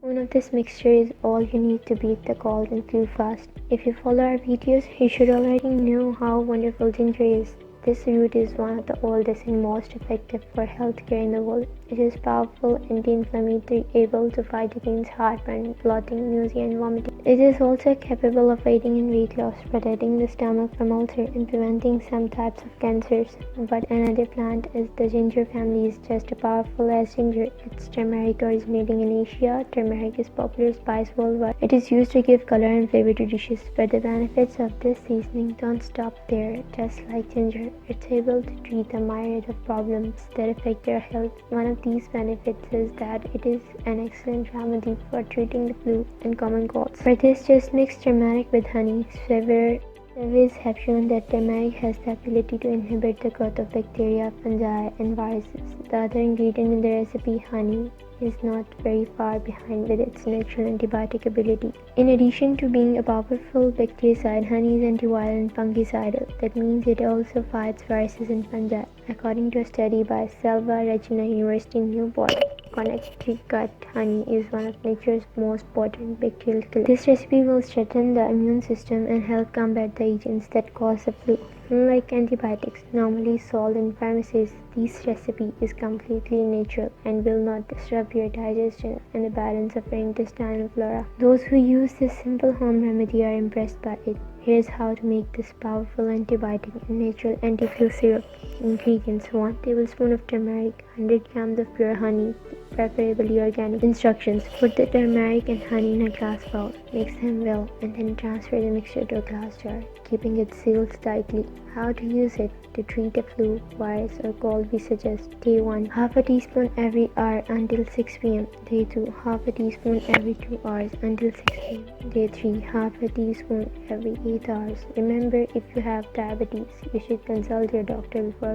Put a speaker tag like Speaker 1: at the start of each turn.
Speaker 1: One of this mixture is all you need to beat the cold and flu fast. If you follow our videos, you should already know how wonderful ginger is. This root is one of the oldest and most effective for healthcare in the world. It is powerful anti-inflammatory, able to fight against heartburn, bloating, nausea, and vomiting. It is also capable of aiding in weight loss, protecting the stomach from ulcer, and preventing some types of cancers. But another plant is the ginger family is just as powerful as ginger. It's turmeric originating in Asia. Turmeric is popular spice worldwide. It is used to give color and flavor to dishes, but the benefits of this seasoning don't stop there. Just like ginger, it's able to treat a myriad of problems that affect your health. One of these benefits is that it is an excellent remedy for treating the flu and common colds. For this, just mix turmeric with honey. Surveys have shown that turmeric has the ability to inhibit the growth of bacteria, fungi, and viruses. The other ingredient in the recipe, honey, is not very far behind with its natural antibiotic ability. In addition to being a powerful bactericide, honey is antiviral and fungicidal. That means it also fights viruses and fungi. According to a study by Selva Regina University in Newport, Connecticut, honey is one of nature's most potent bacterial killers. This recipe will strengthen the immune system and help combat the agents that cause the flu. Unlike antibiotics normally sold in pharmacies, this recipe is completely natural and will not disrupt your digestion and the balance of your intestinal flora. Those who use this simple home remedy are impressed by it. Here's how to make this powerful antibiotic and natural anti-flu syrup. Ingredients: 1 tablespoon of turmeric, 100 grams of pure honey, preferably organic. Instructions: put the turmeric and honey in a glass bowl, mix them well, and then transfer the mixture to a glass jar, keeping it sealed tightly. How to use it: to treat a flu, virus, or cold, we suggest Day 1, half a teaspoon every hour until 6 p.m. Day 2, half a teaspoon every 2 hours until 6 p.m. Day 3, half a teaspoon every 8 hours. Remember, if you have diabetes, you should consult your doctor before